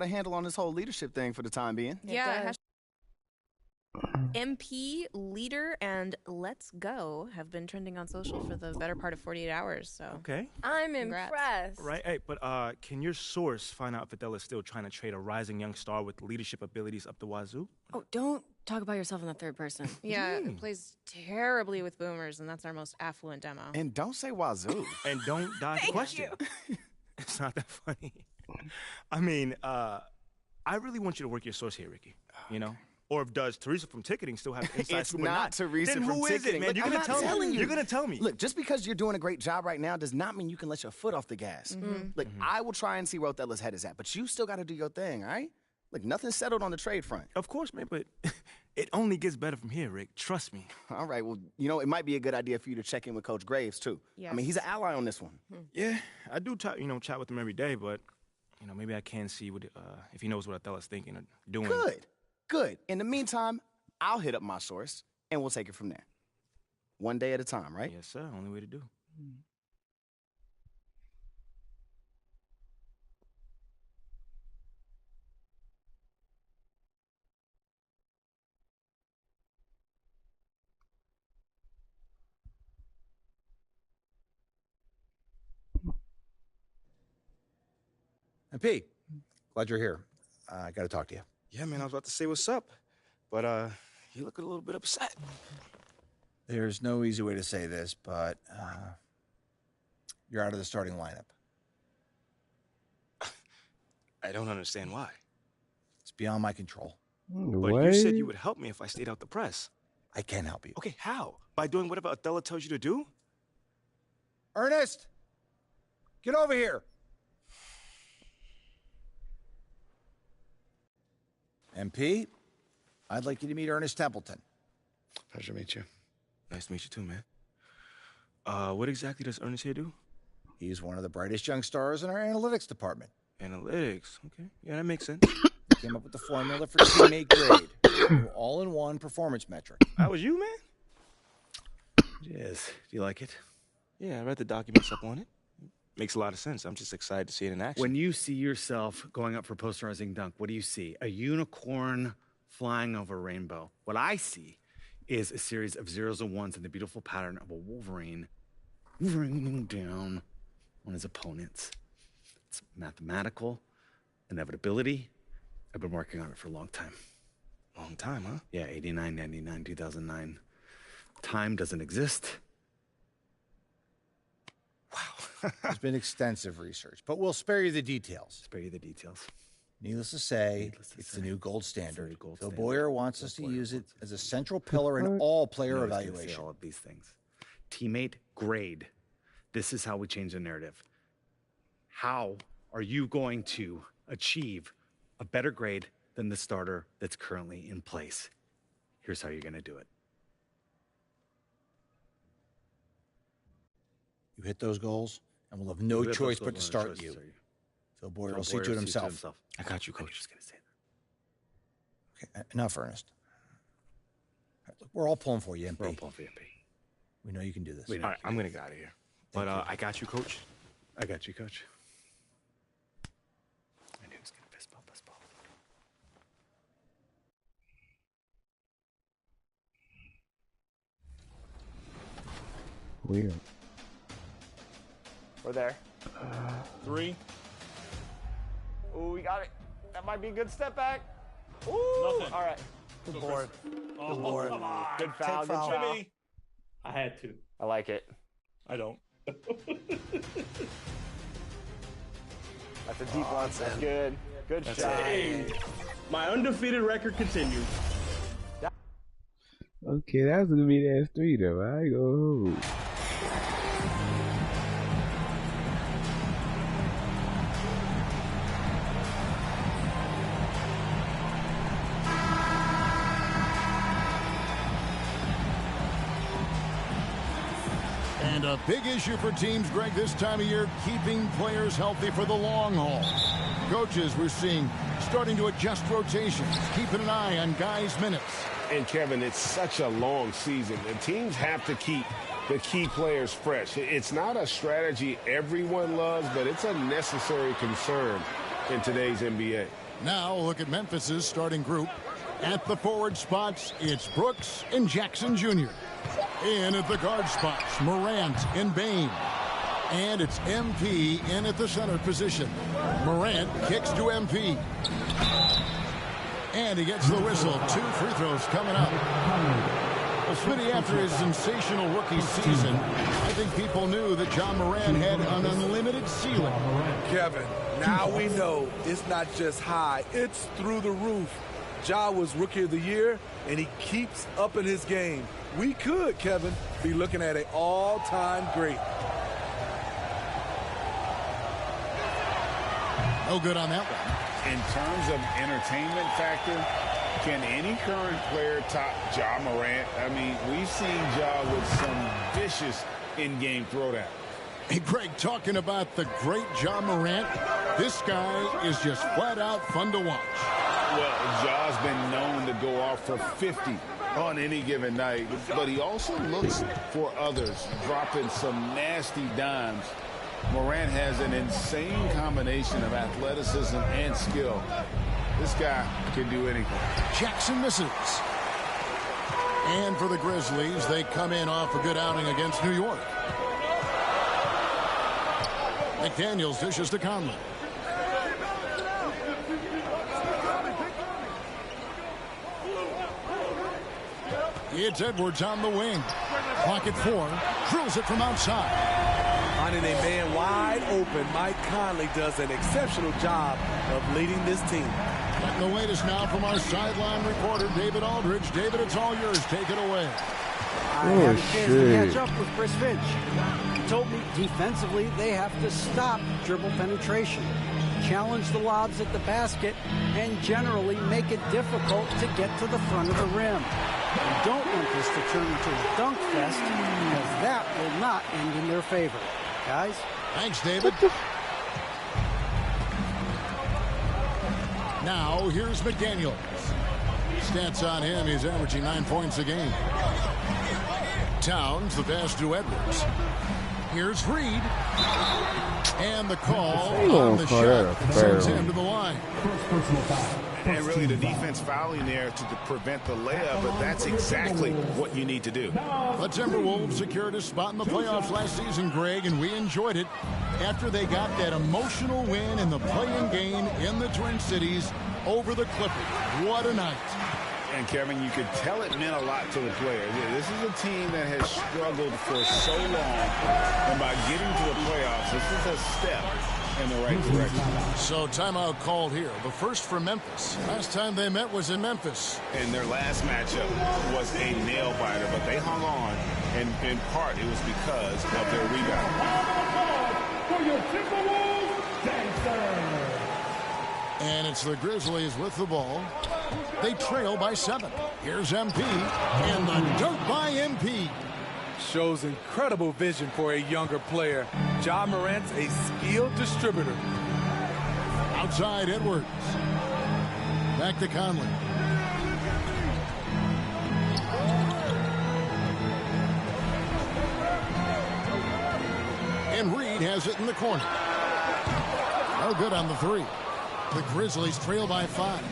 a handle on this whole leadership thing for the time being. Yeah. MP, leader, and let's go have been trending on social for the better part of 48 hours. So Okay. I'm Congrats. impressed. Right. Hey, but can your source find out if Adele is still trying to trade a rising young star with leadership abilities up the wazoo? Oh, don't talk about yourself in the third person. yeah, it plays terribly with boomers, and that's our most affluent demo. And don't say wazoo. And don't dodge the question. It's not that funny. I mean, I really want you to work your source here, Ricky. You know? Or does Teresa from ticketing still have inside It's scoop or not Teresa then from who is ticketing. it, man? Look, You're I'm gonna not tell telling me. you. You're gonna tell me. Look, just because you're doing a great job right now does not mean you can let your foot off the gas. Look, I will try and see where Othello's head is at, but you still got to do your thing, all right? Look, nothing's settled on the trade front. Of course, man, but it only gets better from here, Rick. Trust me. All right, well, you know, it might be a good idea for you to check in with Coach Graves, too. I mean, he's an ally on this one. Yeah, I do chat with him every day, but maybe I can see what if he knows what Othello's thinking or doing. Good. In the meantime, I'll hit up my source, and we'll take it from there. One day at a time, right? Yes, sir. Only way to do. MP, glad you're here. I got to talk to you. Yeah, man, I was about to say what's up, but you look a little bit upset. There's no easy way to say this, but you're out of the starting lineup. I don't understand why. It's beyond my control. But you said you would help me if I stayed out the press. I can help you. Okay, how? By doing whatever Othello tells you to do? Ernest, get over here. MP, I'd like you to meet Ernest Templeton. Pleasure to meet you. Nice to meet you too, man. What exactly does Ernest here do? He's one of the brightest young stars in our analytics department. Analytics. Okay. Yeah, that makes sense. He came up with the formula for teammate grade, an all-in-one performance metric. That was you, man? Yes. Do you like it? Yeah, I read the documents up on it. Makes a lot of sense. I'm just excited to see it in action. When you see yourself going up for posterizing dunk, what do you see? A unicorn flying over a rainbow. What I see is a series of zeros and ones in the beautiful pattern of a Wolverine raining down on his opponents. It's mathematical inevitability. I've been working on it for a long time. Long time, huh? Yeah, 89, 99, 2009. Time doesn't exist. Wow. There's been extensive research, but we'll spare you the details. Spare you the details. Needless to say, it's the new gold standard. Phil Boyer wants us to use it as a central pillar in all player evaluation. All of these things. Teammate grade. This is how we change the narrative. How are you going to achieve a better grade than the starter that's currently in place? Here's how you're going to do it. You hit those goals, and we'll have no choice but to start you. Phil Boyer will see to it himself. I got you, Coach. I'm just going to say that. Okay, enough, Ernest. All right, look, we're all pulling for you, MP. We're all pulling for you, MP. We know you can do this. All right, I'm going to get out of here. But I got you, Coach. I got you, Coach. I knew he was going to fist bump us both. Weird. We're there. 3. Ooh, we got it. That might be a good step back. Ooh, Nothing. all right. Good board. Oh, Good board. come on. Good foul. Good foul. Jimmy. I had to. I like it. I don't. That's a deep one. That's good. Good shot. Hey, my undefeated record continues. Okay, that was gonna be that 3 though. I go. And a big issue for teams, Greg, this time of year, keeping players healthy for the long haul. Coaches, we're seeing, starting to adjust rotations, keeping an eye on guys' minutes. And, Kevin, it's such a long season. The teams have to keep the key players fresh. It's not a strategy everyone loves, but it's a necessary concern in today's NBA. Now look at Memphis's starting group. At the forward spots, it's Brooks and Jackson Jr. In at the guard spots, Morant and Bane. And it's MP in at the center position. Morant kicks to MP. And he gets the whistle. 2 free throws coming up. Well, Smitty, after his sensational rookie season, I think people knew that Ja Morant had an unlimited ceiling. Kevin, now we know it's not just high, it's through the roof. Ja was Rookie of the Year, and he keeps upping his game. We could, Kevin, be looking at an all-time great. No good on that one. In terms of entertainment factor, can any current player top Ja Morant? I mean, we've seen Ja with some vicious in-game throwdown. Hey, Greg, talking about the great Ja Morant, this guy is just flat-out fun to watch. Well, Ja's been known to go off for 50 on any given night, but he also looks for others, dropping some nasty dimes. Morant has an insane combination of athleticism and skill. This guy can do anything. Jackson misses. And for the Grizzlies, they come in off a good outing against New York. McDaniels dishes to Conley. It's Edwards on the wing. Clock at 4. Drills it from outside. Finding a man wide open, Mike Conley does an exceptional job of leading this team. Getting the latest now from our sideline reporter, David Aldridge. David, it's all yours. Take it away. I had a chance to catch up with Chris Finch. He told me defensively they have to stop dribble penetration, challenge the lobs at the basket, and generally make it difficult to get to the front of the rim. And don't want this to turn into a dunk fest, because that will not end in their favor. Guys? Thanks, David. Now, here's McDaniels. Stats on him, he's averaging 9 points a game. Towns, the pass to Edwards. Here's Reed. And the call on the shot sends him to the line. And really the defense fouling there to prevent the layup, but that's exactly what you need to do. The Timberwolves secured a spot in the playoffs last season, Greg, and we enjoyed it after they got that emotional win in the play-in game in the Twin Cities over the Clippers. What a night. And, Kevin, you could tell it meant a lot to the players. This is a team that has struggled for so long, and by getting to the playoffs, this is a step in the right direction. So timeout called here. The first for Memphis. Last time they met was in Memphis. And their last matchup was a nail-biter, but they hung on, and in part it was because of their rebound. For your Timberwolves, Gangster. And it's the Grizzlies with the ball. They trail by 7. Here's MP, and the dunk by MP. Shows incredible vision for a younger player. Ja Morant's a skilled distributor. Outside Edwards. Back to Conley. And Reed has it in the corner. No good on the 3. The Grizzlies trail by 5.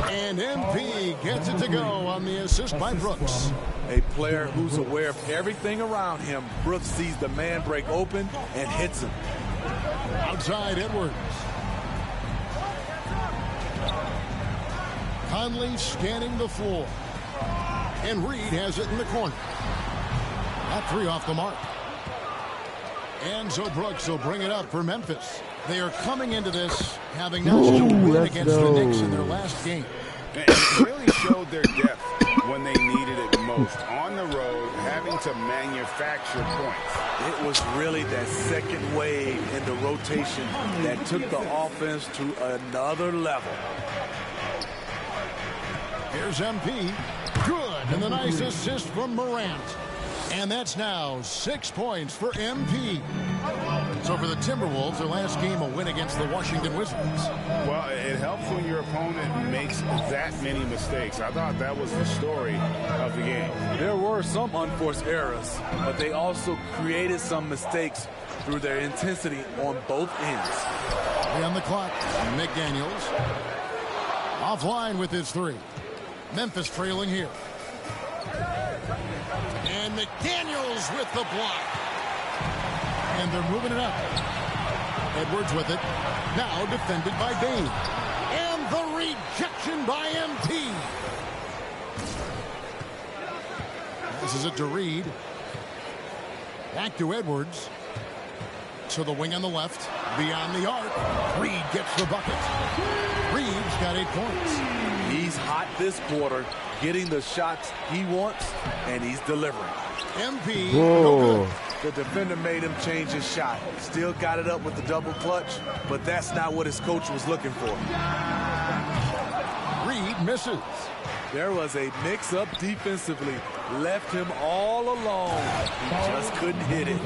And MP gets it to go on the assist by Brooks. A player who's aware of everything around him. Brooks sees the man break open and hits him. Outside Edwards. Conley scanning the floor. And Reed has it in the corner. That 3 off the mark. And so Brooks will bring it up for Memphis. They are coming into this having not just a win against the Knicks in their last game. And it really showed their depth when they needed it most. On the road, having to manufacture points. It was really that second wave in the rotation that took the offense to another level. Here's MP. Good. And the nice assist from Morant. And that's now 6 points for MP. So for the Timberwolves, their last game a win against the Washington Wizards. Well, it helps when your opponent makes that many mistakes. I thought that was the story of the game. There were some unforced errors, but they also created some mistakes through their intensity on both ends. On the clock, McDaniels offline with his three. Memphis trailing here. And McDaniels with the block. And they're moving it up. Edwards with it. Now defended by Bain. And the rejection by MP. This is it to Reed. Back to Edwards. To the wing on the left. Beyond the arc. Reed gets the bucket. Reed's got 8 points. He's hot this quarter, getting the shots he wants, and he's delivering. MP, no good. The defender made him change his shot. Still got it up with the double clutch, but that's not what his coach was looking for. Reed misses. There was a mix-up defensively. Left him all alone. He just couldn't hit it.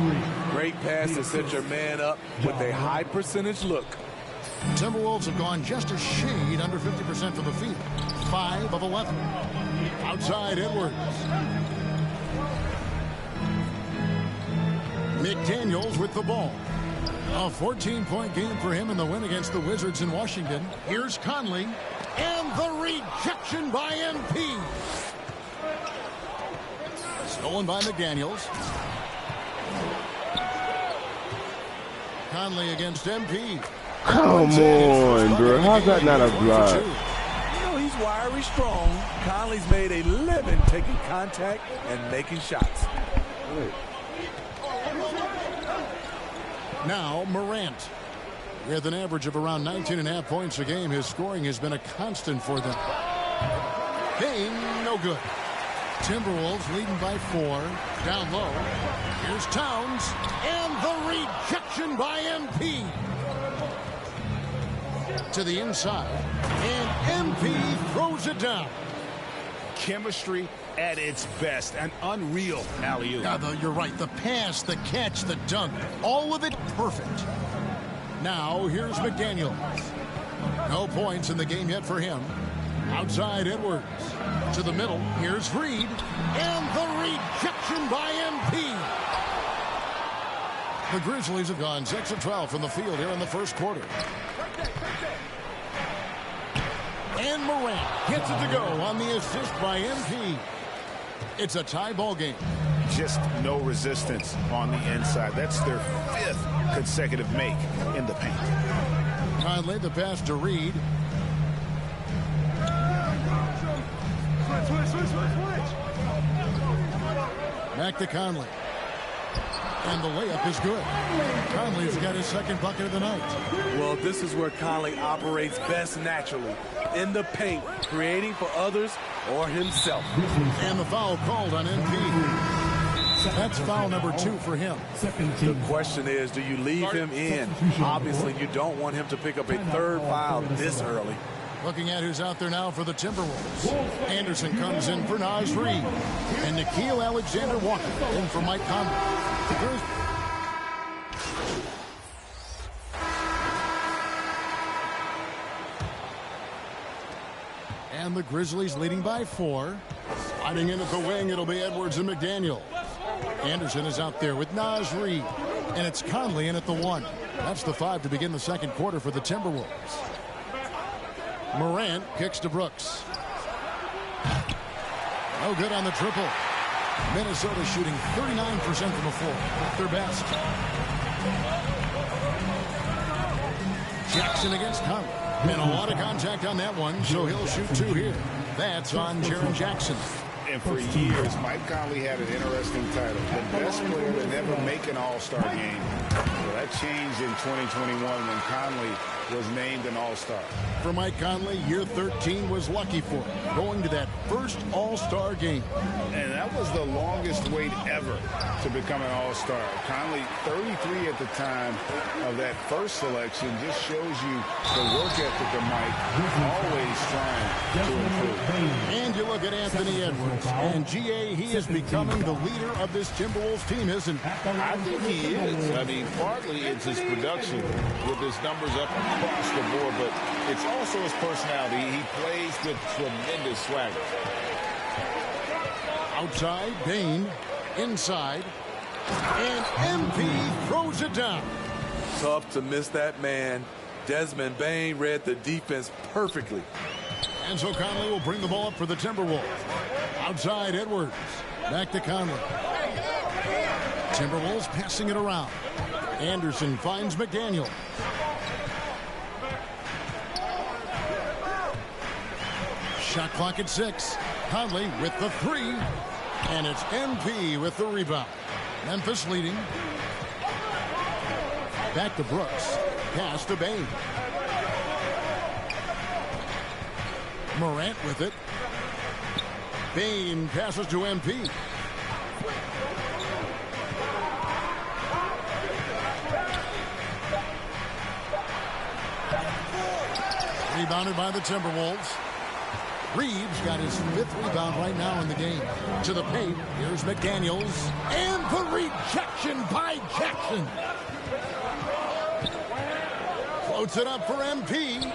Great pass to set your man up with a high percentage look. Timberwolves have gone just a shade under 50% from the field. 5 of 11. Outside Edwards. McDaniels with the ball. A 14-point game for him in the win against the Wizards in Washington. Here's Conley. And the rejection by MP. Stolen by McDaniels. Conley against MP. Come on, bro. How's that not a block? You know, he's wiry strong. Conley's made a living taking contact and making shots. Now Morant. With an average of around 19.5 points a game, his scoring has been a constant for them. Bain, no good. Timberwolves leading by 4. Down low. Here's Towns. And the rejection by MP. To the inside. And MP throws it down. Chemistry at its best. An unreal alley-oop. You're right. The pass, the catch, the dunk. All of it perfect. Now, here's McDaniels. No points in the game yet for him. Outside Edwards. To the middle. Here's Reed. And the rejection by MP. The Grizzlies have gone 6 of 12 from the field here in the first quarter. And Morant gets it to go on the assist by MP. It's a tie ball game. Just no resistance on the inside. That's their 5th consecutive make in the paint. Conley, the pass to Reed. Back to Conley. And the layup is good. Conley's got his 2nd bucket of the night. Well, this is where Conley operates best naturally. In the paint, creating for others or himself. And the foul called on MP. That's foul number 2 for him. The question is, do you leave him in? Obviously, you don't want him to pick up a 3rd foul this early. Looking at who's out there now for the Timberwolves. Anderson comes in for Naz Reid. And Nickeil Alexander-Walker in for Mike Conley. And the Grizzlies leading by 4. Sliding in at the wing, it'll be Edwards and McDaniel. Anderson is out there with Naz Reid. And it's Conley in at the 1. That's the 5 to begin the 2nd quarter for the Timberwolves. Morant kicks to Brooks. No good on the triple. Minnesota shooting 39% from the floor. Their best. Jackson against Conley. And a lot of contact on that one, so he'll shoot 2 here. That's on Jaren Jackson. And for years, Mike Conley had an interesting title. The best player to never make an All-Star game. Well, that changed in 2021 when Conley was named an All-Star. For Mike Conley, year 13 was lucky for him, going to that first All-Star game. And that was the longest wait ever to become an All-Star. Conley, 33 at the time of that first selection, just shows you the work ethic of Mike, always trying to improve. And you look at Anthony Edwards, and GA, he is becoming the leader of this Timberwolves team, isn't he? I think he is. I mean, partly it's his production with his numbers up across the board, but it's also his personality. He plays with tremendous swagger. Outside, Bain. Inside. And MP throws it down. Tough to miss that man. Desmond Bain read the defense perfectly. And so Conley will bring the ball up for the Timberwolves. Outside Edwards. Back to Conley. Timberwolves passing it around. Anderson finds McDaniel. Shot clock at 6. Conley with the 3. And it's MP with the rebound. Memphis leading. Back to Brooks. Pass to Bain. Morant with it. Bain passes to MP. Rebounded by the Timberwolves. Reeves got his 5th rebound right now in the game. To the paint. Here's McDaniels. And the rejection by Jackson. Floats it up for MP.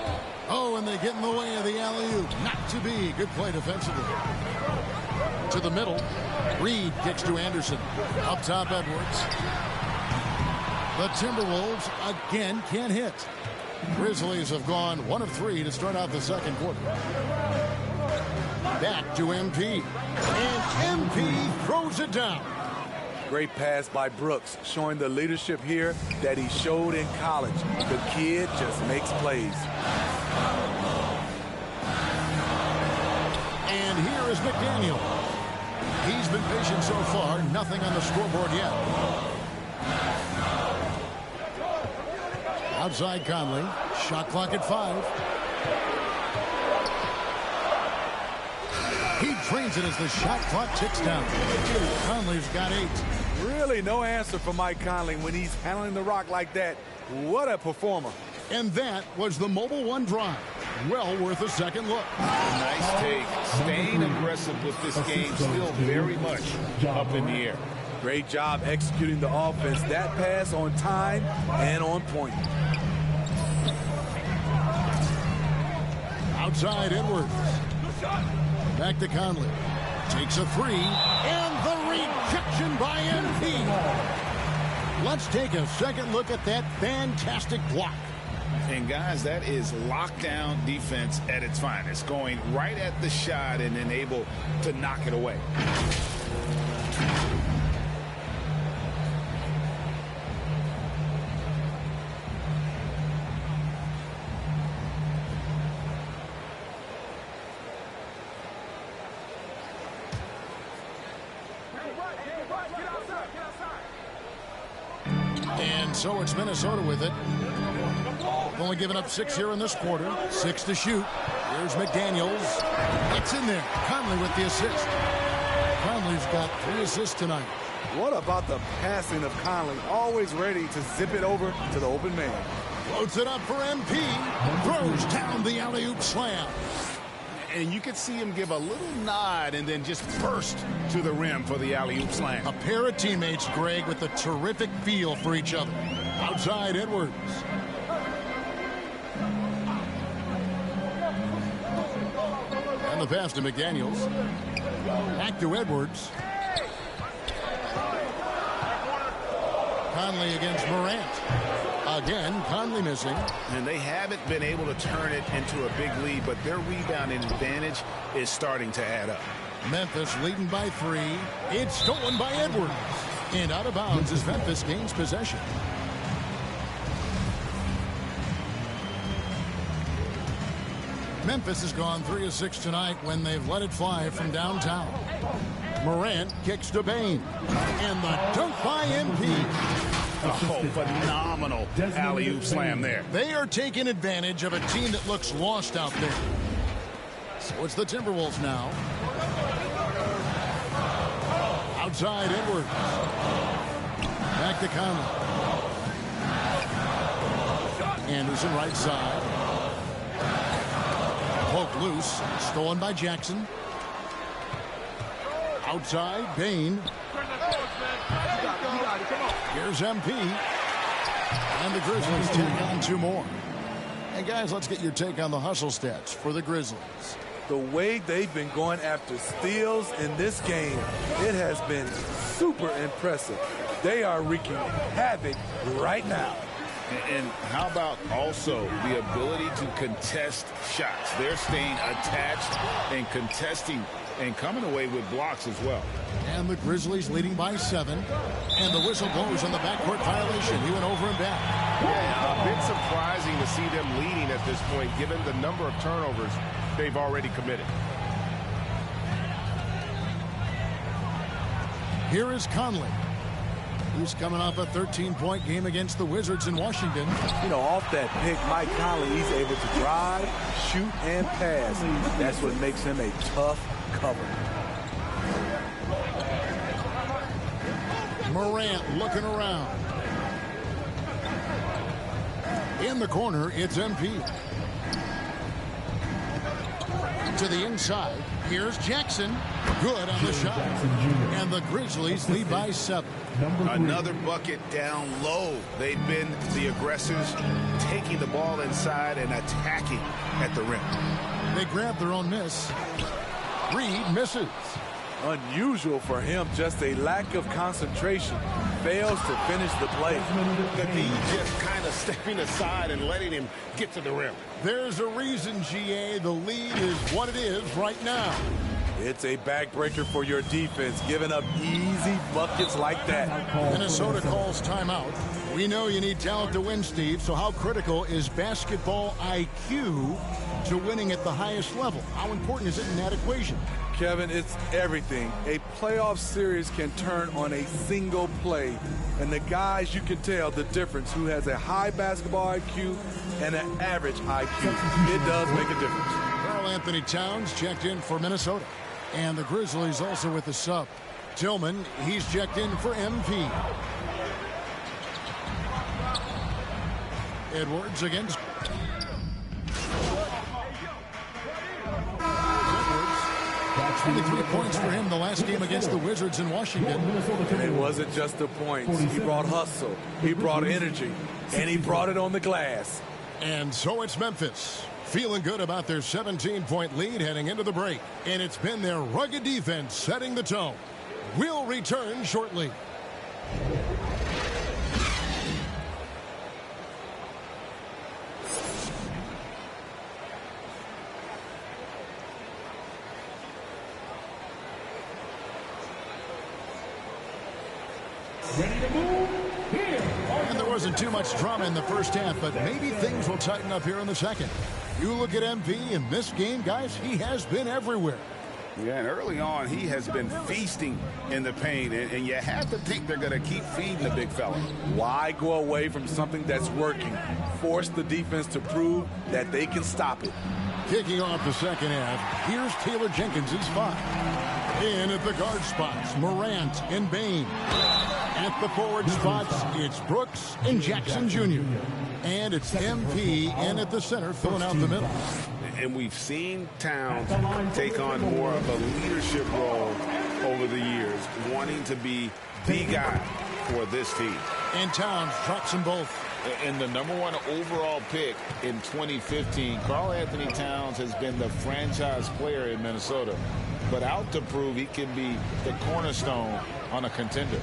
Oh, and they get in the way of the alley-oop. Not to be. Good play defensively. To the middle. Reed kicks to Anderson. Up top, Edwards. The Timberwolves again can't hit. Grizzlies have gone 1 of 3 to start out the second quarter. Back to MP. And MP throws it down. Great pass by Brooks, showing the leadership here that he showed in college. The kid just makes plays. And here is McDaniel. He's been patient so far. Nothing on the scoreboard yet. Outside Conley. Shot clock at 5. He drains it as the shot clock ticks down. Conley's got 8. Really no answer for Mike Conley when he's handling the rock like that. What a performer. And that was the Mobile One drive. Well worth a second look. Nice take. Staying aggressive with this game, still very much up in the air. Great job executing the offense. That pass on time and on point. Outside Edwards. Back to Conley. Takes a 3. And the rejection by MP. Let's take a second look at that fantastic block. And guys, that is lockdown defense at its finest. Going right at the shot and then able to knock it away. And so it's Minnesota with it. Only given up 6 here in this quarter. 6 to shoot. Here's McDaniels. It's in there. Conley with the assist. Conley's got 3 assists tonight. What about the passing of Conley? Always ready to zip it over to the open man. Floats it up for MP. Throws down the alley-oop slam. And you could see him give a little nod and then just burst to the rim for the alley-oop slam. A pair of teammates, Greg, with a terrific feel for each other. Outside Edwards. And the pass to McDaniels. Back to Edwards. Conley against Morant. Again, Conley missing. And they haven't been able to turn it into a big lead, but their rebounding advantage is starting to add up. Memphis leading by 3. It's stolen by Edwards. And out of bounds as Memphis gains possession. Memphis has gone 3 of 6 tonight when they've let it fly from downtown. Morant kicks to Bain. And the dunk by MP. Oh, phenomenal alley-oop slam there. They are taking advantage of a team that looks lost out there. So it's the Timberwolves now. Outside Edwards. Back to Conley. Anderson right side. Poke loose. Stolen by Jackson. Outside Bain. Here's MP. And the Grizzlies take on 2 more. And guys, let's get your take on the hustle stats for the Grizzlies. The way they've been going after steals in this game, it has been super impressive. They are wreaking havoc right now. And how about also the ability to contest shots? They're staying attached and contesting and coming away with blocks as well. And the Grizzlies leading by 7. And the whistle blows on the backcourt violation. He went over and back. Yeah, a bit surprising to see them leading at this point, given the number of turnovers they've already committed. Here is Conley, who's coming off a 13-point game against the Wizards in Washington. You know, off that pick, Mike Conley, he's able to drive, shoot, and pass. That's what makes him a tough cover. Morant looking around. In the corner, it's MP. To the inside, here's Jackson. Good on the shot. And the Grizzlies lead by 7. Another bucket down low. They've been the aggressors, taking the ball inside and attacking at the rim. They grab their own miss. Reed misses. Unusual for him, just a lack of concentration. Fails to finish the play. The D just kind of stepping aside and letting him get to the rim. There's a reason, GA, the lead is what it is right now. It's a backbreaker for your defense, giving up easy buckets like that. Minnesota calls timeout. We know you need talent to win, Steve, so how critical is basketball IQ to winning at the highest level? How important is it in that equation? Kevin, it's everything. A playoff series can turn on a single play. And the guys, you can tell the difference who has a high basketball IQ and an average IQ. It does make a difference. Karl-Anthony Towns checked in for Minnesota. And the Grizzlies also with the sub. Tillman, he's checked in for MP. Edwards against... 23 points for him the last game against the Wizards in Washington. And it wasn't just the points. He brought hustle, he brought energy, and he brought it on the glass. And so it's Memphis, feeling good about their 17-point lead heading into the break. And it's been their rugged defense setting the tone. We'll return shortly. Ready to move? Here. And there wasn't too much drama in the first half, but maybe things will tighten up here in the second. You look at MP in this game, guys, he has been everywhere. Yeah, and early on, he has been feasting in the paint, and you have to think they're going to keep feeding the big fella. Why go away from something that's working? Force the defense to prove that they can stop it. Kicking off the second half, here's Taylor Jenkins' spot. In at the guard spots, Morant and Bane. At the forward spots, it's Brooks and Jackson Jr. And it's MP in at the center, filling out the middle. And we've seen Towns take on more of a leadership role over the years, wanting to be the guy for this team. And Towns drops them both. And the #1 overall pick in 2015, Karl-Anthony Towns has been the franchise player in Minnesota, but out to prove he can be the cornerstone on a contender.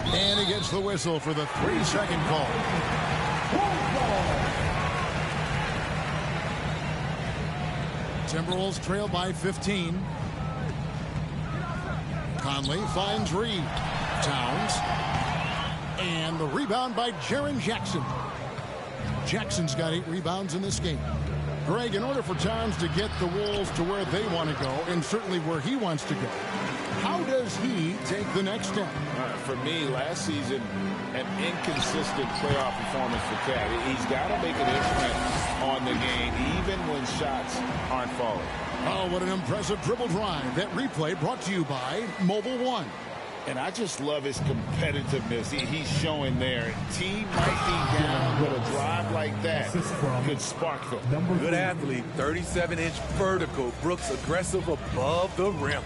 And he gets the whistle for the 3-second call. Timberwolves trail by 15. Conley finds Reed. Towns. And the rebound by Jaren Jackson. Jackson's got 8 rebounds in this game. Greg, in order for Towns to get the Wolves to where they want to go, and certainly where he wants to go, how does he take the next step? For me, last season, an inconsistent playoff performance for Cat. He's got to make an imprint on the game, even when shots aren't falling. Oh, what an impressive dribble drive. That replay brought to you by Mobile One. And I just love his competitiveness. He's showing there. Team might be down, but a drive like that could spark them. Good athlete, 37-inch vertical. Brooks aggressive above the rim.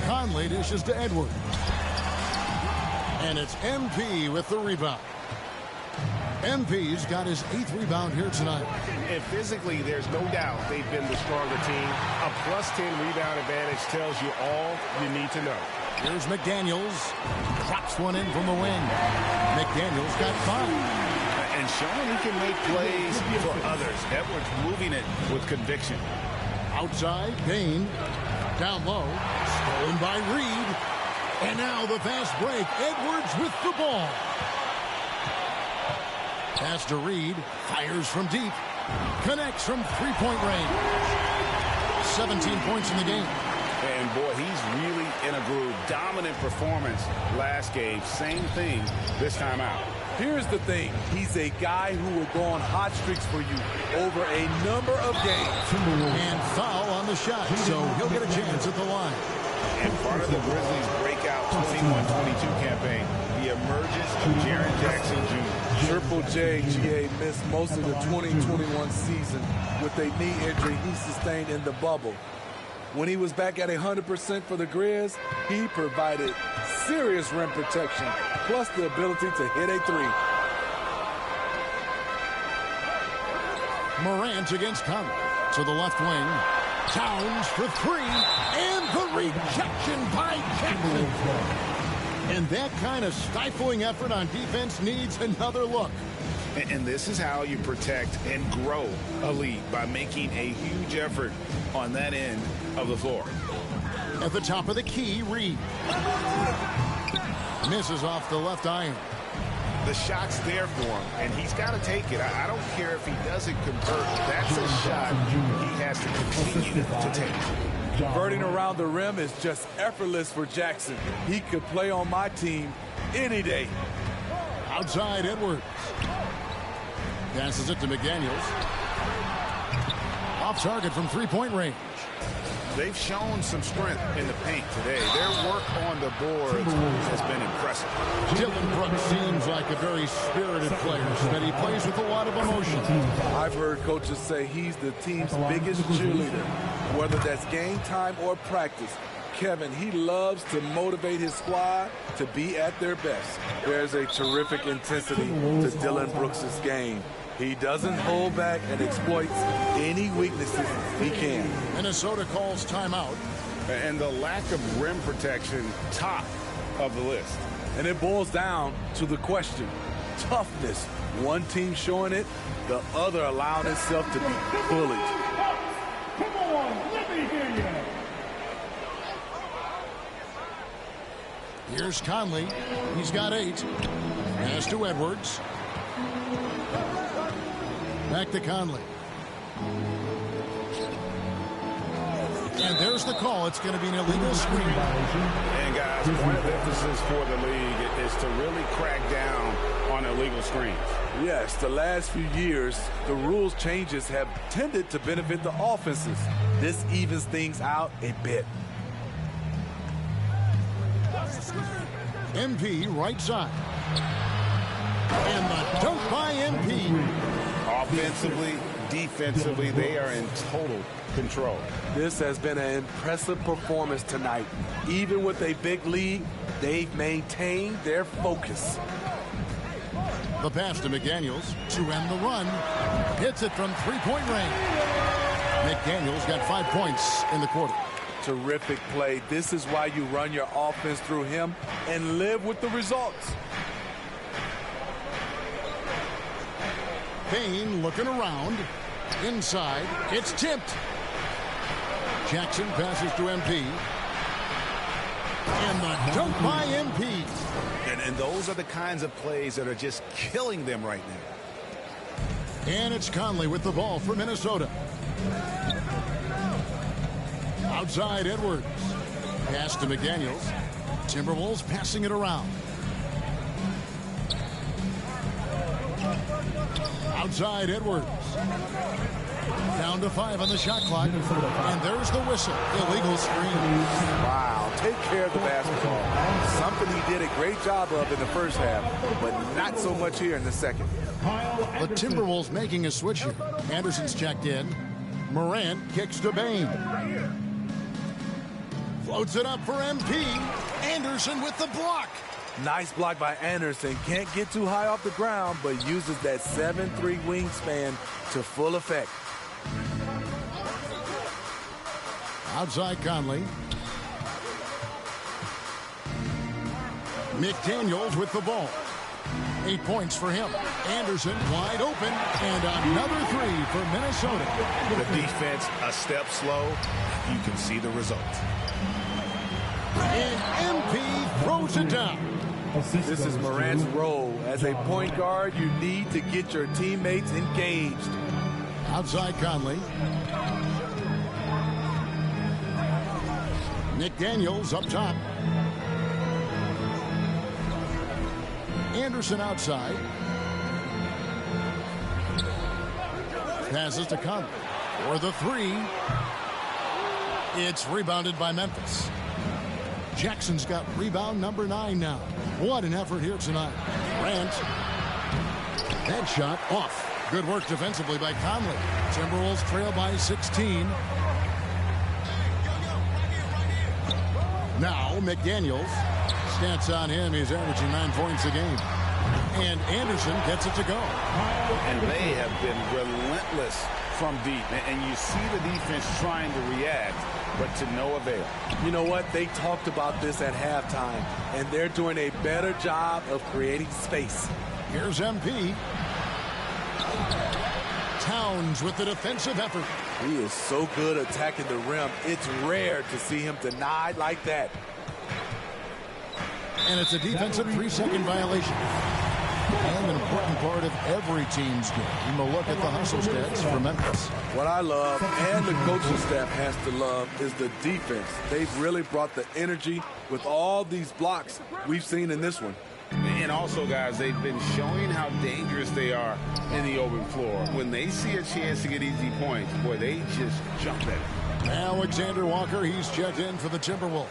Conley dishes to Edwards. And it's MP with the rebound. MP's got his 8th rebound here tonight. And physically, there's no doubt they've been the stronger team. A +10 rebound advantage tells you all you need to know. Here's McDaniels. Drops one in from the wing. McDaniels got 5. And showing he can make plays for others. Edwards moving it with conviction. Outside, Payne. Down low. Stolen by Reed. And now the fast break. Edwards with the ball. Pass to Reed. Fires from deep. Connects from three-point range. 17 points in the game. And boy, he's really in a groove. Dominant performance last game. Same thing this time out. Here's the thing. He's a guy who will go on hot streaks for you over a number of games. And foul on the shot, so he'll get a chance at the line. And part of the Grizzlies' breakout 21-22 campaign, the emergence of Jaren Jackson Jr. Triple J, GA, missed most of the 2021 season with a knee injury he sustained in the bubble. When he was back at 100% for the Grizz, he provided serious rim protection, plus the ability to hit a three. Morant against Conley to the left wing. Towns for 3, and the rejection by Jackson. And that kind of stifling effort on defense needs another look. And this is how you protect and grow a lead, by making a huge effort on that end of the floor. At the top of the key, Reed. Misses off the left iron. The shot's there for him, and he's got to take it. I don't care if he doesn't convert. That's a shot he has to continue to take. Converting around the rim is just effortless for Jackson. He could play on my team any day. Outside, Edwards. Passes it to McDaniels. Off target from three-point range. They've shown some strength in the paint today. Their work on the boards has been impressive. Dillon Brooks seems like a very spirited player, that he plays with a lot of emotion. I've heard coaches say he's the team's biggest cheerleader, whether that's game time or practice. Kevin, he loves to motivate his squad to be at their best. There's a terrific intensity to Dillon Brooks' game. He doesn't hold back and exploits any weaknesses he can. Minnesota calls timeout. And the lack of rim protection, top of the list. And it boils down to the question, toughness. One team showing it, the other allowing itself to be bullied. Come on, let me hear you. Here's Conley. He's got 8. Pass to Edwards. Back to Conley. And there's the call. It's going to be an illegal screen. And guys, point of emphasis for the league is to really crack down on illegal screens. Yes, the last few years, the rules changes have tended to benefit the offenses. This evens things out a bit. MP right side. And the dunk by MP. Offensively, defensively, they are in total control. This has been an impressive performance tonight. Even with a big lead, they've maintained their focus. The pass to McDaniels to end the run. Hits it from three-point range. McDaniels got 5 points in the quarter. Terrific play. This is why you run your offense through him and live with the results. Payne looking around. Inside. It's tipped. Jackson passes to MP. And the dunk by MP. And those are the kinds of plays that are just killing them right now. And it's Conley with the ball for Minnesota. Outside Edwards. Pass to McDaniels. Timberwolves passing it around. Outside Edwards. Down to 5 on the shot clock. And there's the whistle. Illegal screen. Wow. Take care of the basketball. Something he did a great job of in the first half, but not so much here in the second. The Timberwolves making a switch here. Anderson's checked in. Morant kicks to Bane. Floats it up for MP. Anderson with the block. Nice block by Anderson. Can't get too high off the ground, but uses that 7'3" wingspan to full effect. Outside Conley. McDaniels with the ball. 8 points for him. Anderson wide open, and another 3 for Minnesota. The defense a step slow. You can see the result. And MP throws it down. This is Morant's role. As a point guard, you need to get your teammates engaged. Outside Conley. McDaniels up top. Anderson outside. Passes to Conley for the 3. It's rebounded by Memphis. Jackson's got rebound number 9 now. What an effort here tonight. Grant. That shot off. Good work defensively by Conley. Timberwolves trail by 16. Now McDaniels. Stats on him. He's averaging 9 points a game. And Anderson gets it to go. And they have been relentless from deep. And you see the defense trying to react, but to no avail. You know what? They talked about this at halftime, and they're doing a better job of creating space. Here's MP. Towns with the defensive effort. He is so good attacking the rim. It's rare to see him denied like that. And it's a defensive 3-second violation. And an important part of every team's game. We'll look at the hustle stats for Memphis. What I love, and the coaching staff has to love, is the defense. They've really brought the energy with all these blocks we've seen in this one. And also, guys, they've been showing how dangerous they are in the open floor. When they see a chance to get easy points, boy, they just jump at it. Alexander Walker, he's checked in for the Timberwolves.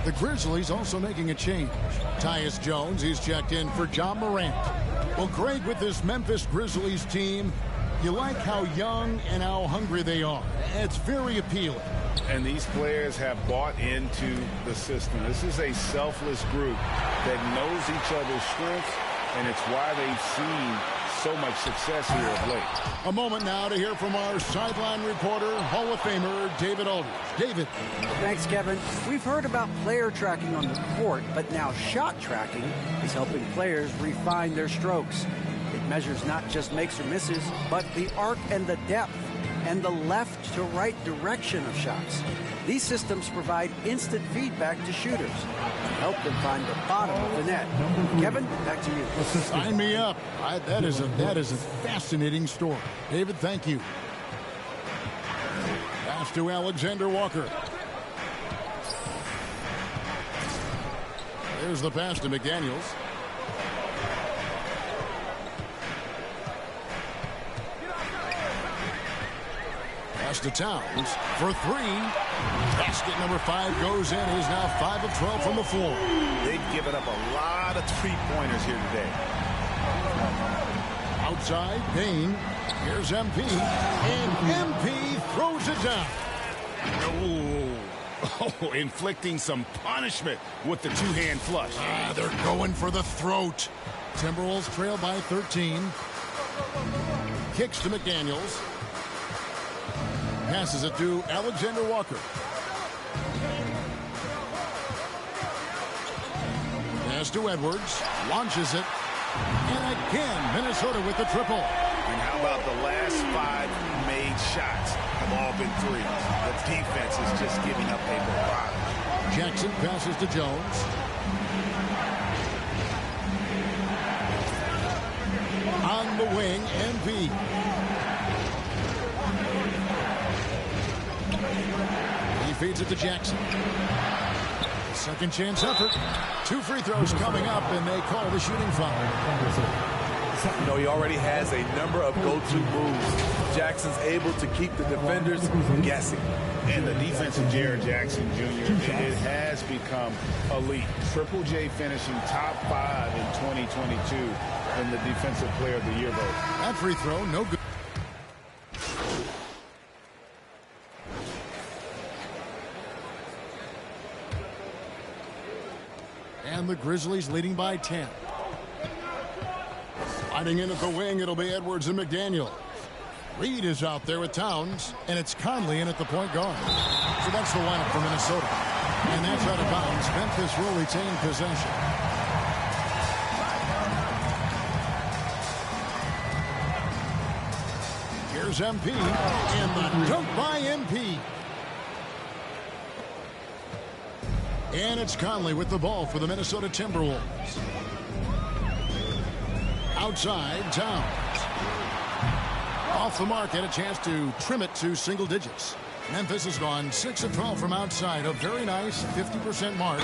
The Grizzlies also making a change. Tyus Jones, he's checked in for John Morant. Well, Greg, with this Memphis Grizzlies team, you like how young and how hungry they are. It's very appealing. And these players have bought into the system. This is a selfless group that knows each other's strengths, and it's why they've seen so much success here of late. A moment now to hear from our sideline reporter, Hall of Famer David Aldridge. David. Thanks, Kevin. We've heard about player tracking on the court, but now shot tracking is helping players refine their strokes. It measures not just makes or misses, but the arc and the depth and the left to right direction of shots. These systems provide instant feedback to shooters and help them find the bottom of the net. Kevin, back to you. Sign me up. That is a fascinating story. David, thank you. Pass to Alexander Walker. There's the pass to McDaniels. Pass to Towns for 3. Basket number 5 goes in. He's now 5 of 12 from the floor. They've given up a lot of three-pointers here today. Outside, Payne. Here's MP. And MP throws it down. Oh, inflicting some punishment with the two-hand flush. They're going for the throat. Timberwolves trail by 13. Kicks to McDaniels. Passes it to Alexander Walker. Pass to Edwards. Launches it. And again, Minnesota with the triple. And how about the last 5 made shots have all been threes? The defense is just giving up a barrage. Jackson passes to Jones. On the wing, MP. He feeds it to Jackson. Second chance effort. 2 free throws coming up, and they call the shooting foul. You know, he already has a number of go-to moves. Jackson's able to keep the defenders guessing. And the defense of Jared Jackson Jr., it has become elite. Triple J finishing top 5 in 2022 in the Defensive Player of the Year vote. That free throw, no good. And the Grizzlies leading by 10. Sliding in at the wing, it'll be Edwards and McDaniel. Reed is out there with Towns, and it's Conley in at the point guard. So that's the lineup for Minnesota. And that's out of bounds. Memphis will retain possession. Here's MP, and the dunk by MP. And it's Conley with the ball for the Minnesota Timberwolves. Outside, Towns. Off the mark, and a chance to trim it to single digits. Memphis has gone 6 of 12 from outside, a very nice 50% mark,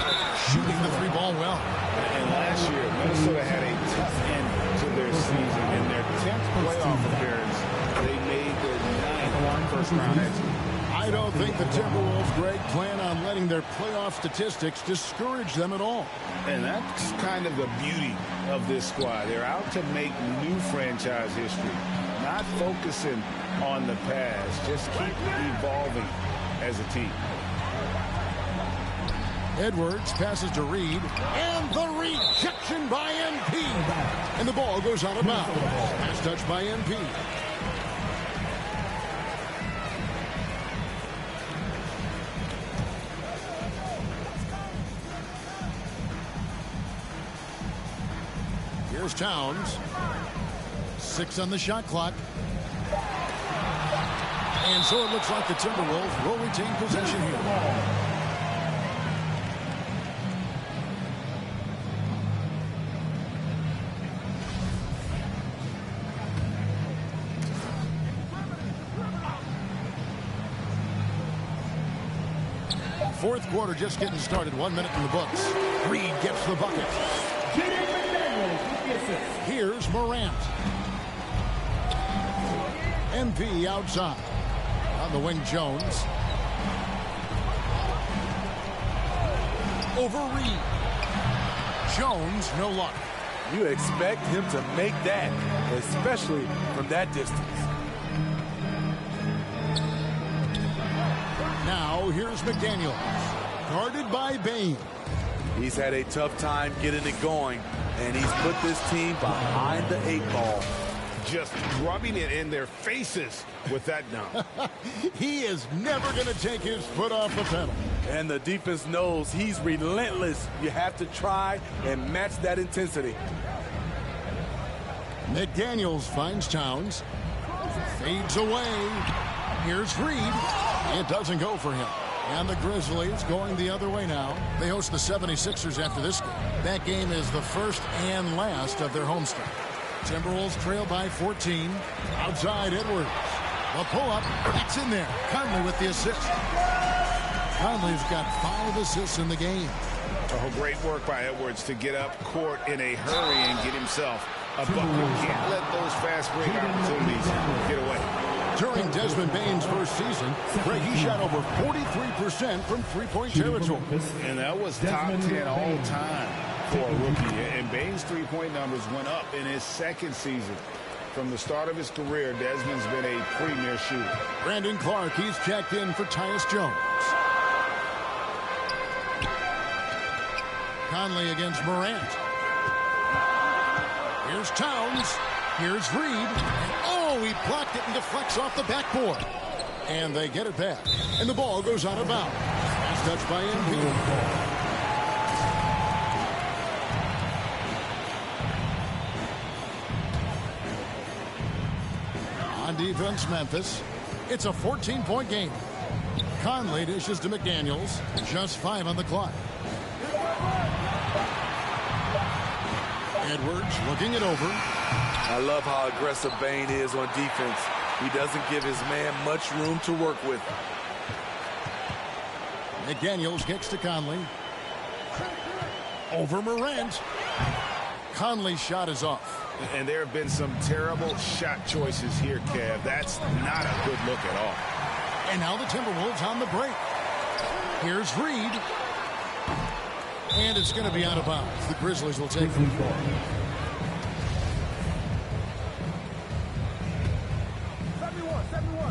shooting the three ball well. And last year, Minnesota had a tough end to their season. In their 10th playoff appearance, they made their 9th first-round exit. I don't think the Timberwolves, Greg, plan on letting their playoff statistics discourage them at all. And that's kind of the beauty of this squad. They're out to make new franchise history, not focusing on the past, just keep evolving as a team. Edwards passes to Reed, and the rejection by MP. And the ball goes out of bounds. Pass touch by MP. Here's Towns. 6 on the shot clock. And so it looks like the Timberwolves will retain possession here. Fourth quarter just getting started. 1 minute in the books. Reed gets the bucket. Here's Morant. MP outside. On the wing, Jones. Over Reed. Jones, no luck. You expect him to make that, especially from that distance. Now, here's McDaniels. Guarded by Bane. He's had a tough time getting it going, and he's put this team behind the 8 ball. Just rubbing it in their faces with that dunk. He is never going to take his foot off the pedal. And the defense knows he's relentless. You have to try and match that intensity. McDaniels finds Towns. Fades away. Here's Reed. It doesn't go for him. And the Grizzlies going the other way now. They host the 76ers after this game. That game is the first and last of their homestand. Timberwolves trail by 14. Outside, Edwards. The pull-up. That's in there. Conley with the assist. Conley's got 5 assists in the game. Oh, great work by Edwards to get up court in a hurry and get himself a bucket. Can't let those fast break opportunities get away. During Desmond Bane's first season, Greg, he shot over 43% from three-point territory. And that was top 10 all time for a rookie. And Bane's three-point numbers went up in his second season. From the start of his career, Desmond's been a premier shooter. Brandon Clark, he's checked in for Tyus Jones. Conley against Morant. Here's Towns. Here's Reed. And oh, he blocked it and deflects off the backboard. And they get it back. And the ball goes out of bounds. Last touch by MP. On defense, Memphis. It's a 14-point game. Conley dishes to McDaniels. Just 5 on the clock. Edwards looking it over. I love how aggressive Bane is on defense. He doesn't give his man much room to work with. McDaniels gets to Conley. Over Morant. Conley's shot is off. And there have been some terrible shot choices here, Kev. That's not a good look at all. And now the Timberwolves on the break. Here's Reed. And it's going to be out of bounds. The Grizzlies will take the ball.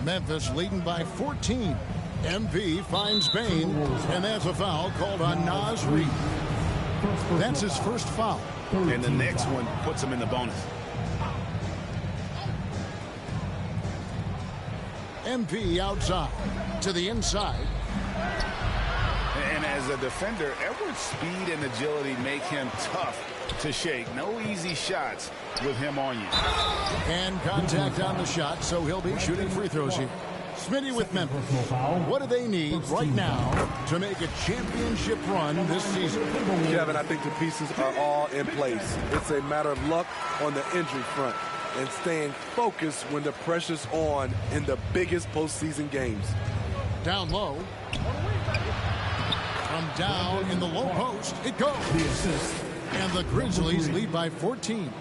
Memphis leading by 14. MV finds Bane, and that's a foul called on Naz Reid. That's his first foul. And the next one puts him in the bonus. MP outside to the inside. And as a defender, Edwards' speed and agility make him tough to shake. No easy shots with him on you. And contact on the shot, so he'll be shooting free throws here. Smitty with Memphis. What do they need right now to make a championship run this season? Kevin, I think the pieces are all in place. It's a matter of luck on the injury front and staying focused when the pressure's on in the biggest postseason games. Down low. From down in the low post, it goes. The assist. And the Grizzlies lead by 14.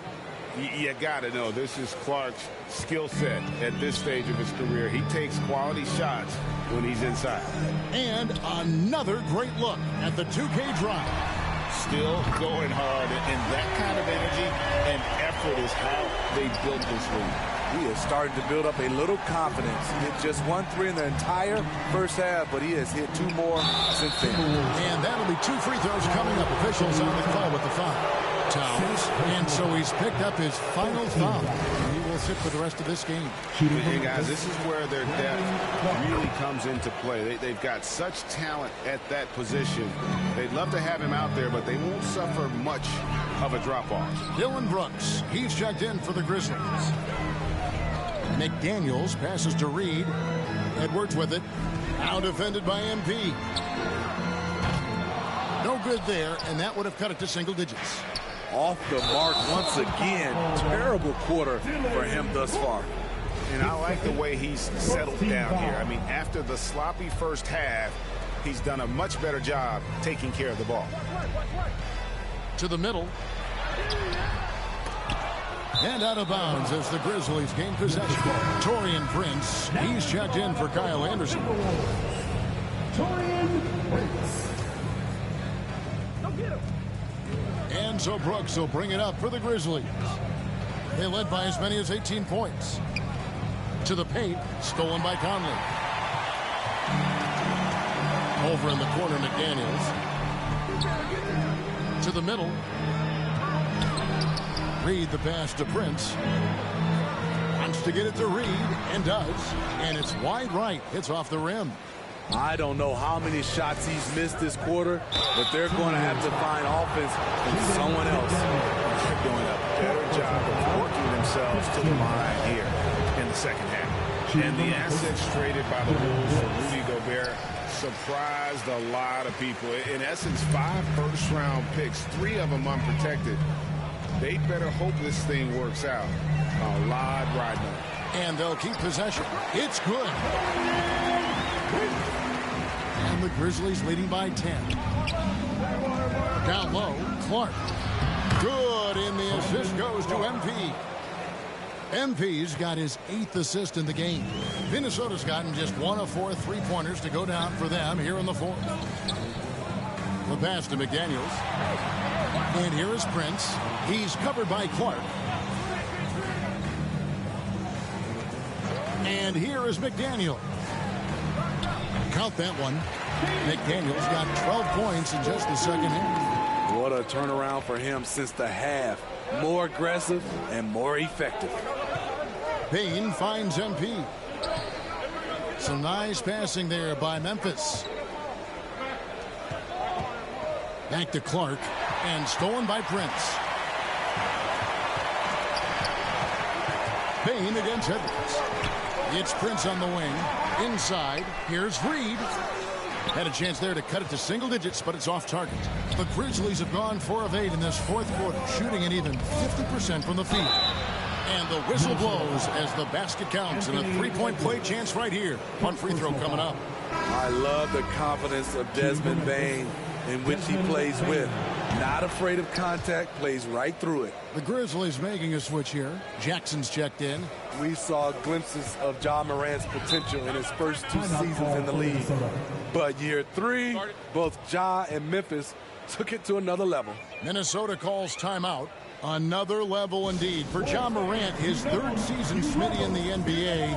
You got to know, this is Clark's skill set at this stage of his career. He takes quality shots when he's inside. And another great look at the 2K drive. Still going hard, and that kind of energy and effort is how they built this league. He is starting to build up a little confidence. He hit just 1 3 in the entire first half, but he has hit 2 more since then. And that'll be 2 free throws coming up. Officials on the call with the foul. Towns, and so he's picked up his final foul. He will sit for the rest of this game. Hey guys, this is where their depth really comes into play. They've got such talent at that position. They'd love to have him out there, but they won't suffer much of a drop-off. Dillon Brooks, he's checked in for the Grizzlies. McDaniels passes to Reed. Edwards with it. Now defended by MP. No good there, and that would have cut it to single digits. Off the mark once again. Terrible quarter for him thus far. And I like the way he's settled down here. I mean, after the sloppy first half, he's done a much better job taking care of the ball. To the middle. And out of bounds as the Grizzlies gain possession. Taurean Prince, he's checked in for Kyle Anderson. Taurean Prince. And so Brooks will bring it up for the Grizzlies. They led by as many as 18 points. To the paint, stolen by Conley. Over in the corner, McDaniels. To the middle. Reed the pass to Prince. Wants to get it to Reed, and does. And it's wide right. Hits off the rim. I don't know how many shots he's missed this quarter, but they're going to have to find offense from someone else. They're doing a better job of working themselves to the line here in the second half. And the assets traded by the Wolves for Rudy Gobert surprised a lot of people. In essence, 5 first-round picks, 3 of them unprotected. They better hope this thing works out. A lot riding on it. And they'll keep possession. It's good. And the Grizzlies leading by 10. Down low, Clark. Good, and the assist goes to MP. MP's got his 8th assist in the game. Minnesota's gotten just 1 of 4 3-pointers to go down for them here in the 4th. The pass to McDaniels. And here is Prince. He's covered by Clark. And here is McDaniel. Count that one. McDaniels got 12 points in just the second half. What a turnaround for him since the half. More aggressive and more effective. Payne finds MP. Some nice passing there by Memphis. Back to Clark, and stolen by Prince. Payne against Edwards. It's Prince on the wing. Inside, here's Reed. Had a chance there to cut it to single digits, but it's off target. The Grizzlies have gone 4 of 8 in this 4th quarter, shooting an even 50% from the field. And the whistle blows as the basket counts, and a 3-point play chance right here. One free throw coming up. I love the confidence of Desmond Bane in which he plays with. Not afraid of contact, plays right through it. The Grizzlies making a switch here. Jackson's checked in. We saw glimpses of Ja Morant's potential in his first 2 seasons in the league. But year 3, both Ja and Memphis took it to another level. Minnesota calls timeout. Another level indeed for Ja Morant, his 3rd season, Smitty, in the NBA.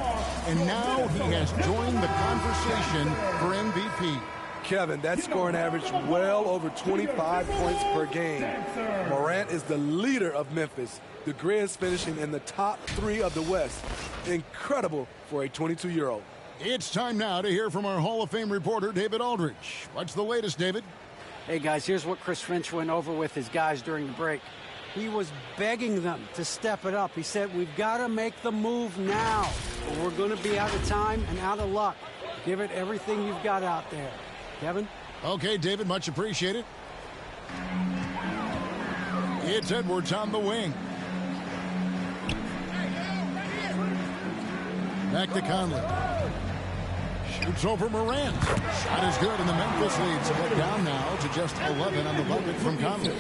And now he has joined the conversation for MVP. Kevin, that scoring average well over 25 points per game. Morant is the leader of Memphis. The Grizz finishing in the top 3 of the West. Incredible for a 22-year-old. It's time now to hear from our Hall of Fame reporter, David Aldridge. What's the latest, David? Hey, guys, here's what Chris Finch went over with his guys during the break. He was begging them to step it up. He said, we've got to make the move now, or we're going to be out of time and out of luck. Give it everything you've got out there. Kevin? Okay, David, much appreciated. It's Edwards on the wing. Back to Conley. Shoots over Morant. Shot is good, and the Memphis lead split down now to just 11 on the bucket from Conley.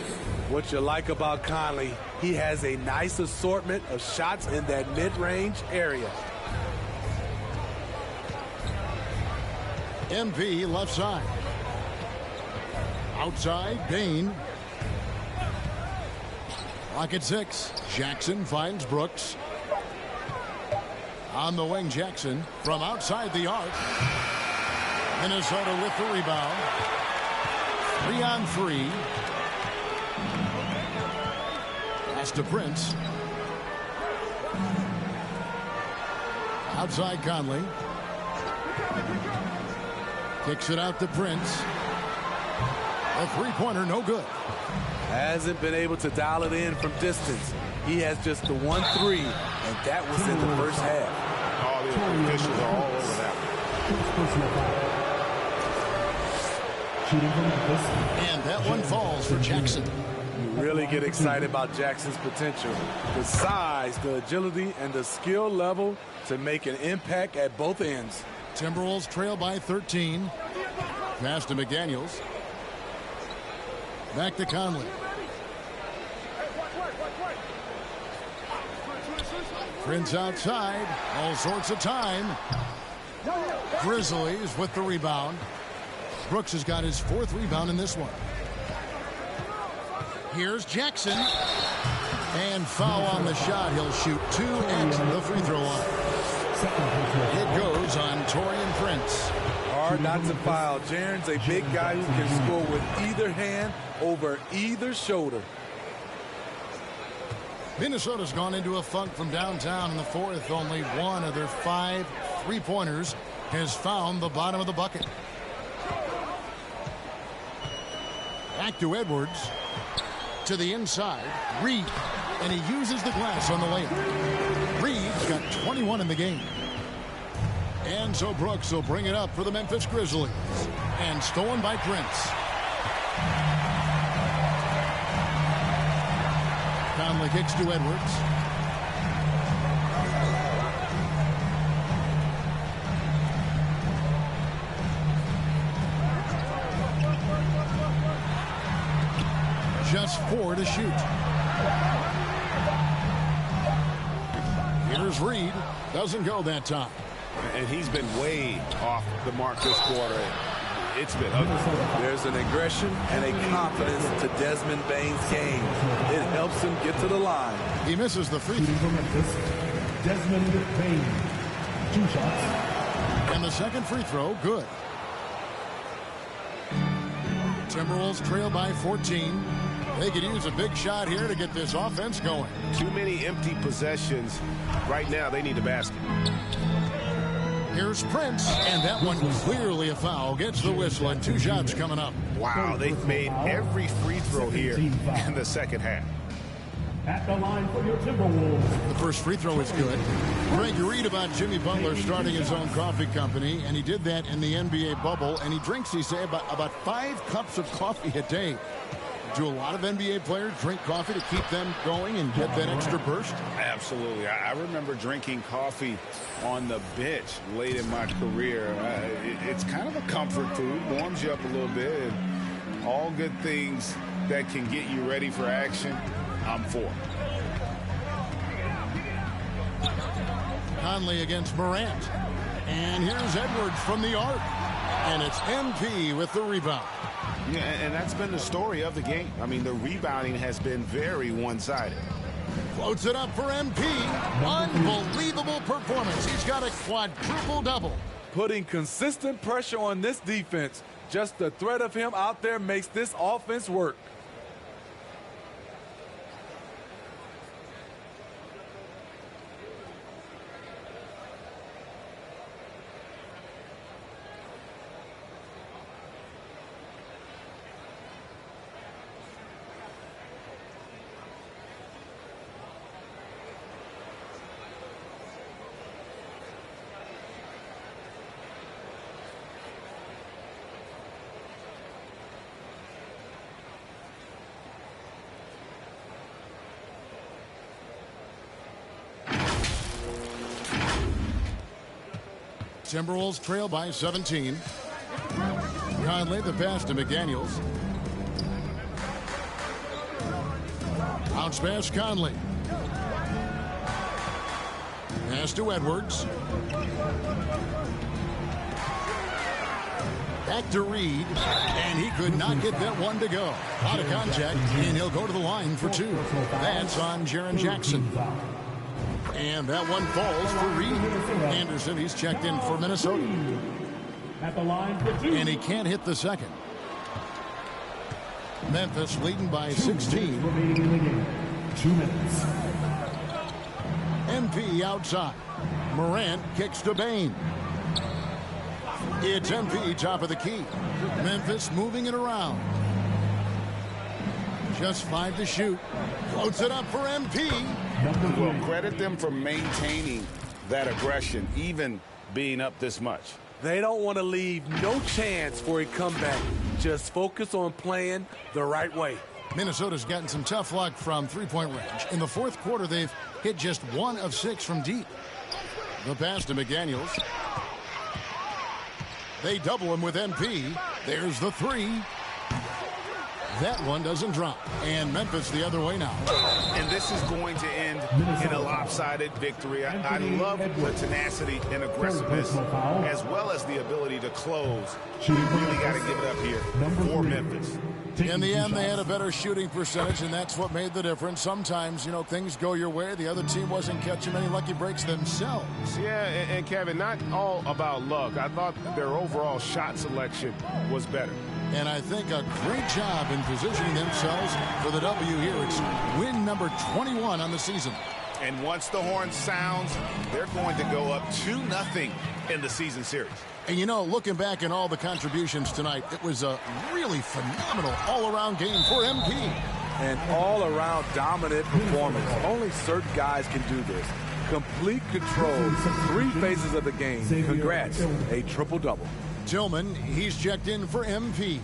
What you like about Conley, he has a nice assortment of shots in that mid-range area. MP left side. Outside, Bain. Clock at 6. Jackson finds Brooks. On the wing, Jackson from outside the arc. Minnesota with the rebound. 3-on-3. Pass to Prince. Outside Conley. Kicks it out to Prince. A three-pointer, no good. Hasn't been able to dial it in from distance. He has just the 1-3, and that was in the first half. All the officials are all over that. And that one falls for Jackson. You really get excited about Jackson's potential. The size, the agility, and the skill level to make an impact at both ends. Timberwolves trail by 13. Pass to McDaniels. Back to Conley. Prince outside. All sorts of time. Grizzlies with the rebound. Brooks has got his 4th rebound in this one. Here's Jackson. And foul on the shot. He'll shoot 2 at the free throw line. It goes on Taurean Prince. Hard not to foul. Jaren's a big guy who can score with either hand over either shoulder. Minnesota's gone into a funk from downtown in the 4th. Only one of their 5 three-pointers has found the bottom of the bucket. Back to Edwards. To the inside. Reed. And he uses the glass on the layup. Reed's got 21 in the game. And so Brooks will bring it up for the Memphis Grizzlies. And stolen by Prince. Conley kicks to Edwards. Just 4 to shoot. Here's Reed. Doesn't go that time. And he's been way off the mark this quarter. It's been ugly. There's an aggression and a confidence to Desmond Bane's game. It helps him get to the line. He misses the free throw. Desmond Bane. 2 shots. And the second free throw, good. Timberwolves trail by 14. They could use a big shot here to get this offense going. Too many empty possessions. Right now, they need a basket. Here's Prince, and that one clearly a foul. Gets the whistle, and 2 shots coming up. Wow, they've made every free throw here in the second half. At the line for your Timberwolves. The first free throw is good. Greg, you read about Jimmy Butler starting his own coffee company, and he did that in the NBA bubble, and he drinks, he say, about 5 cups of coffee a day. Do a lot of NBA players drink coffee to keep them going and get that extra burst? Absolutely. I remember drinking coffee on the bench late in my career. It's kind of a comfort food, warms you up a little bit, and all good things that can get you ready for action, I'm for. Conley against Morant. And here's Edwards from the arc. And it's MP with the rebound. Yeah, and that's been the story of the game. I mean, the rebounding has been very one-sided. Floats it up for MP. Unbelievable performance. He's got a quadruple-double. Putting consistent pressure on this defense. Just the threat of him out there makes this offense work. Timberwolves trail by 17. Conley, the pass to McDaniels. Bounce pass, Conley. Pass to Edwards. Back to Reed, and he could not get that one to go. Out of contact, and he'll go to the line for 2. That's on Jaren Jackson. And that one falls for Reed. Anderson, he's checked in for Minnesota. At the line for 2. And he can't hit the second. Memphis leading by 16. Remaining in the game. 2 minutes. MP outside. Morant kicks to Bane. It's MP top of the key. Memphis moving it around. Just 5 to shoot. Floats it up for MP. Well, credit them for maintaining that aggression, even being up this much. They don't want to leave no chance for a comeback. Just focus on playing the right way. Minnesota's gotten some tough luck from three-point range. In the fourth quarter, they've hit just 1 of 6 from deep. The pass to McDaniels. They double him with MP. There's the 3. That one doesn't drop. And Memphis the other way now. And this is going to end in a lopsided victory. I love the tenacity and aggressiveness, as well as the ability to close. You really got to give it up here for Memphis. In the end, they had a better shooting percentage, and that's what made the difference. Sometimes, things go your way. The other team wasn't catching many lucky breaks themselves. Yeah, and Kevin, not all about luck. I thought their overall shot selection was better. And I think a great job in positioning themselves for the W here. It's win number 21 on the season. And once the horn sounds, they're going to go up 2-0 in the season series. And looking back at all the contributions tonight, it was a really phenomenal all-around game for MP. An all-around dominant performance. Only certain guys can do this. Complete control, 3 phases of the game. Congrats, a triple-double. Tillman, he's checked in for MP.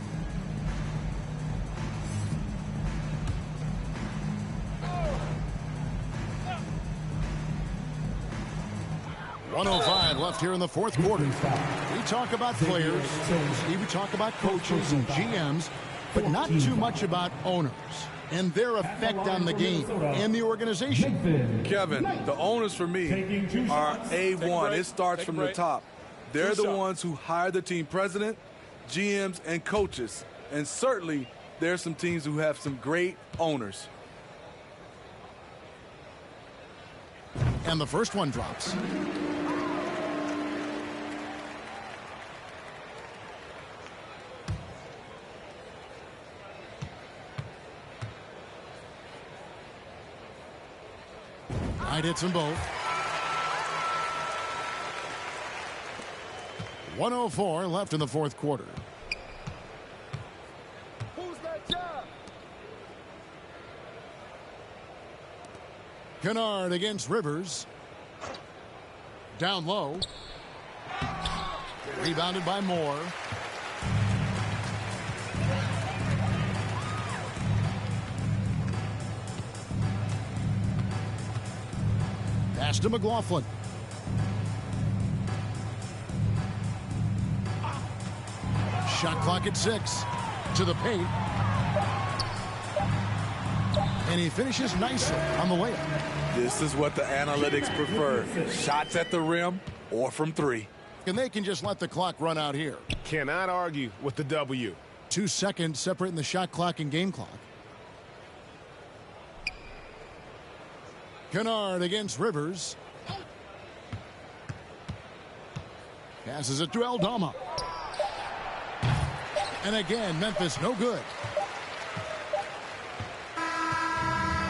.105 left here in the fourth quarter. We talk about players, we talk about coaches and GMs, but not too much about owners and their effect on the game and the organization. Kevin, the owners for me are A1. It starts from the top. They're the ones who hire the team president, GMs, and coaches. And certainly, there's some teams who have some great owners. And the first one drops. Knight hits them both. 104 left in the fourth quarter. Who's that job? Kennard against Rivers. Down low. Rebounded by Moore. Pass to McLaughlin. Shot clock at 6. To the paint. And he finishes nicely on the layup. This is what the analytics prefer. Shots at the rim or from 3. And they can just let the clock run out here. Cannot argue with the W. 2 seconds separating the shot clock and game clock. Kennard against Rivers. Passes it to Aldama. And again, Memphis no good.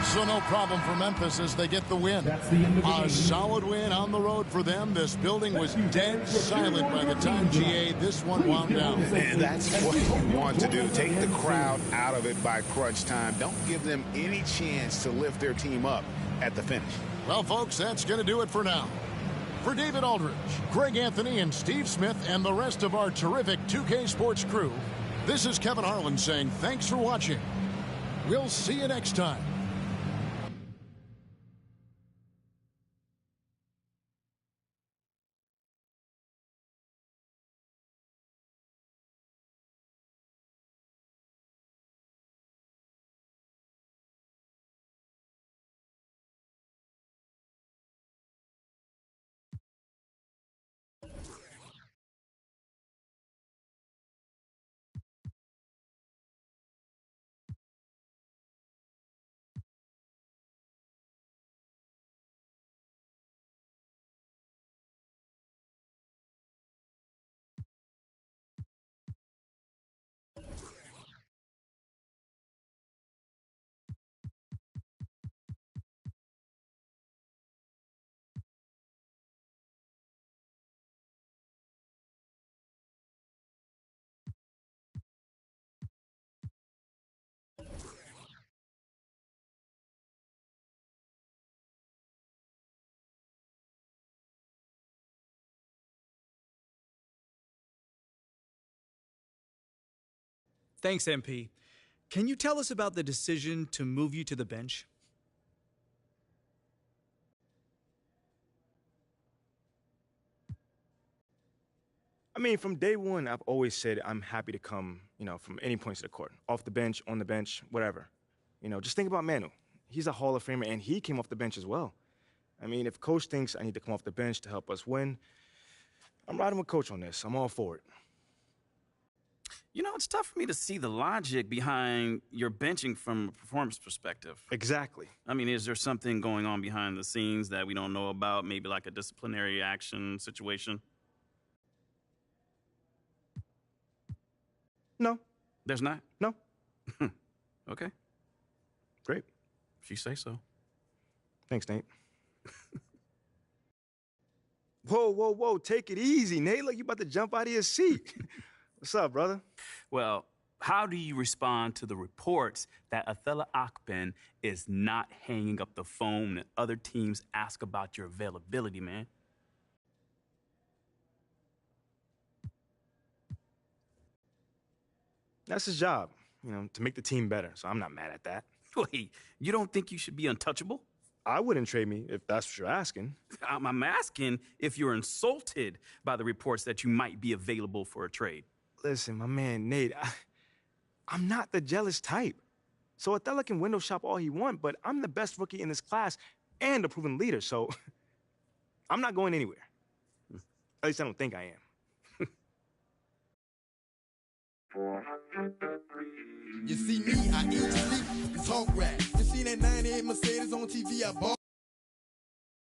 So no problem for Memphis as they get the win. A solid win on the road for them. This building was dead silent by the time, GA, this one wound down. And that's what you want to do. Take the crowd out of it by crunch time. Don't give them any chance to lift their team up at the finish. Well, folks, that's going to do it for now. For David Aldridge, Greg Anthony, and Steve Smith, and the rest of our terrific 2K Sports crew, this is Kevin Harlan saying thanks for watching. We'll see you next time. Thanks, MP. Can you tell us about the decision to move you to the bench? I mean, from day one, I've always said I'm happy to come, from any points of the court. Off the bench, on the bench, whatever. Just think about Manu. He's a Hall of Famer, and he came off the bench as well. I mean, if Coach thinks I need to come off the bench to help us win, I'm riding with Coach on this. I'm all for it. It's tough for me to see the logic behind your benching from a performance perspective. Exactly. I mean, is there something going on behind the scenes that we don't know about? Maybe like a disciplinary action situation? No. There's not? No. Okay. Great. If you say so. Thanks, Nate. Whoa. Take it easy, Nate. Look, you about to jump out of your seat. What's up, brother? Well, how do you respond to the reports that Athellah Akpen is not hanging up the phone and other teams ask about your availability, man? That's his job, to make the team better, so I'm not mad at that. Wait, you don't think you should be untouchable? I wouldn't trade me if that's what you're asking. I'm asking if you're insulted by the reports that you might be available for a trade. Listen, my man, Nate, I'm not the jealous type. So Athellah can window shop all he wants, but I'm the best rookie in this class and a proven leader, so I'm not going anywhere. At least I don't think I am. You see me, I eat, sleep, talk rap. You seen that 98 Mercedes on TV, I bought.